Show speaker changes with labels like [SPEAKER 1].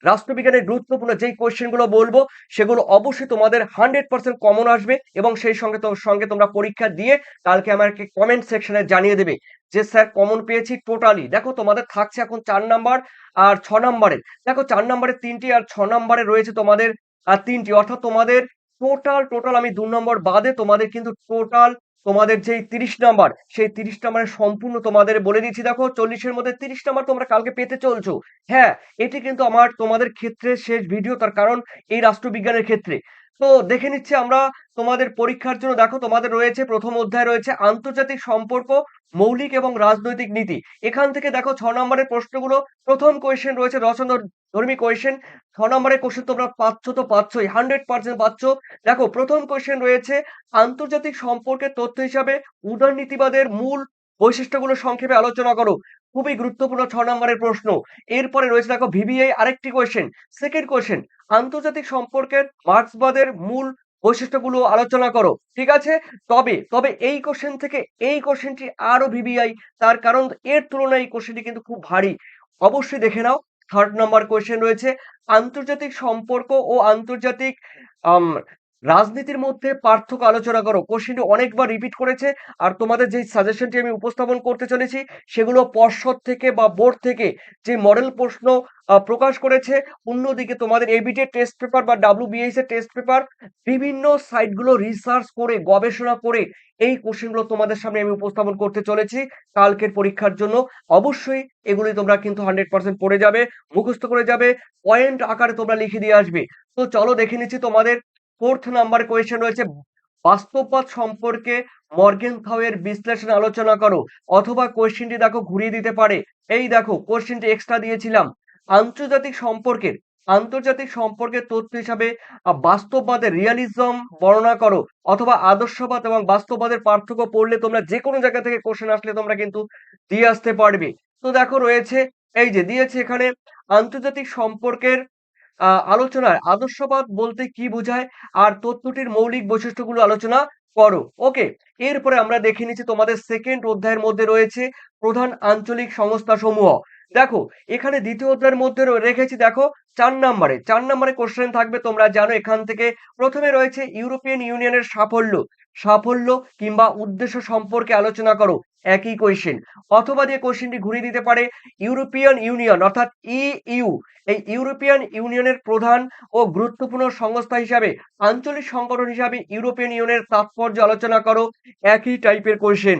[SPEAKER 1] রাষ্ট্রবিজ্ঞানের গুরুত্বপূর্ণ যেই কোয়েশ্চেনগুলো বলবো সেগুলো অবশ্যই তোমাদের 100% কমন আসবে এবং সেই সঙ্গে তোমরা পরীক্ষা দিয়ে কালকে আমাকে কমেন্ট সেকশনে জানিয়ে দেবে যে স্যার কমন পেয়েছি টোটালি। দেখো তোমাদের থাকছে এখন 4 নাম্বার আর 6 নাম্বারের। দেখো 4 নাম্বারে 3টি আর 6 নাম্বারে রয়েছে তোমাদের 3টি, অর্থাৎ তোমাদের টোটাল আমি 2 নম্বর বাদে তোমাদের কিন্তু টোটাল তোমাদের যেই 30 নাম্বার সেই 30 নাম্বারের সম্পূর্ণ তোমাদের বলে দিচ্ছি। দেখো 40 এর মধ্যে 30 নাম্বার তোমরা কালকে পেতে চলছো। হ্যাঁ, এটি কিন্তু আমার তোমাদের ক্ষেত্রে শেষ ভিডিও, তার কারণ এই রাষ্ট্রবিজ্ঞানের ক্ষেত্রে। তো দেখে নিচ্ছি আমরা তোমাদের পরীক্ষার জন্য। দেখো তোমাদের রয়েছে প্রথম অধ্যায় রয়েছে আন্তর্জাতিক সম্পর্ক, মৌলিক এবং রাজনৈতিক নীতি। এখান থেকে দেখো 6 নম্বরের প্রশ্নগুলো। প্রথম কোয়েশ্চেন রয়েছে রচনাধর্মী কোয়েশ্চেন। 6 নম্বরের কোশ্চেন তোমরা পাচ্ছ তো পাচ্ছই, 100% পাচ্ছ। দেখো প্রথম কোয়েশ্চেন রয়েছে আন্তর্জাতিক সম্পর্কের তথ্য হিসাবে উদারনীতিবাদের মূল বৈশিষ্ট্যগুলো সংক্ষেপে আলোচনা করো। খুবই গুরুত্বপূর্ণ 6 নম্বরের প্রশ্ন। এরপরে রয়েছে দেখো ভিভিআই আরেকটি কোয়েশ্চেন। সেকেন্ড কোয়েশ্চেন, আন্তর্জাতিক সম্পর্কের মার্ক্সবাদের মূল বৈশিষ্ট্যগুলো আলোচনা করো। ঠিক আছে? তবে এই কোশ্চেন থেকে এই কোশ্চেনটি আরো ভিভিআই, তার কারণ এর তুলনায় এই কোশ্চেনটি কিন্তু খুব ভারী। অবশ্যই দেখে নাও। থার্ড নাম্বার কোয়েশ্চেন রয়েছে আন্তর্জাতিক সম্পর্ক ও আন্তর্জাতিক আম রাজনীতির মধ্যে পার্থক্য আলোচনা করো। কোশ্চেনটি অনেকবার রিপিট করেছে আর তোমাদের যেই সাজেশনটি আমি উপস্থাপন করতে চলেছি সেগুলো পর্ষদ থেকে বা বোর্ড থেকে যে মডেল প্রশ্ন প্রকাশ করেছে, অন্যদিকে তোমাদের এবিটি এর টেস্ট পেপার বা ডাব্লিউবিএইচ এর টেস্ট পেপার, বিভিন্ন সাইটগুলো রিসার্চ করে গবেষণা করে এই কোশ্চেনগুলো তোমাদের সামনে আমি উপস্থাপন করতে চলেছি কালকের পরীক্ষার জন্য। অবশ্যই এগুলি তোমরা কিন্তু 100% পড়ে যাবে, মুখস্থ করে যাবে, পয়েন্ট আকারে তোমরা লিখে দিয়ে আসবে। তো চলো দেখে নিচ্ছি তোমাদের ফোর্থ নাম্বার কোয়েশ্চেন রয়েছে বাস্তববাদ সম্পর্কে মর্গেনথাউ এর বিশ্লেষণ আলোচনা করো। অথবা কোয়েশ্চেনটি দেখো ঘুরিয়ে দিতে পারে। এই দেখো কোয়েশ্চেনটি এক্সট্রা দিয়েছিলাম। আন্তর্জাতিক সম্পর্কের আন্তর্জাতিক সম্পর্কের তথ্য হিসাবে বাস্তববাদের রিয়ালিজম বর্ণনা করো। অথবা আদর্শবাদ এবং বাস্তববাদের পার্থক্য পড়লে তোমরা যে কোনো জায়গা থেকে কোশ্চেন আসলে তোমরা কিন্তু দিয়ে আসতে পারবে। তো দেখো রয়েছে, এই যে দিয়েছে এখানে আন্তর্জাতিক সম্পর্কের আলোচনায় আদর্শবাদ বলতে কি বোঝায় আর তথ্যটির মৌলিক বৈশিষ্ট্যগুলো আলোচনা করো। ওকে, এরপরে আমরা দেখে নিচ্ছি তোমাদের সেকেন্ড অধ্যায়ের মধ্যে রয়েছে প্রধান আঞ্চলিক সংস্থা সমূহ। দেখো এখানে দ্বিতীয় অধ্যায়ের মধ্যে রেখেছি দেখো 4 নম্বরে কোশ্চেন থাকবে। তোমরা জানো এখান থেকে প্রথমে রয়েছে ইউরোপিয়ান ইউনিয়নের সাফল্য কিংবা উদ্দেশ্য সম্পর্কে আলোচনা করো। একই কোয়েশ্চেন। অথবা দিয়ে কোশ্চেনটি ঘুরিয়ে দিতে পারে ইউরোপিয়ান ইউনিয়ন অর্থাৎ ইইউ, এই ইউরোপিয়ান ইউনিয়নের প্রধান ও গুরুত্বপূর্ণ সংস্থা হিসাবে আঞ্চলিক সংগঠন হিসাবে ইউরোপিয়ান ইউনিয়নের তাৎপর্য আলোচনা করো। একই টাইপের কোয়েশ্চেন।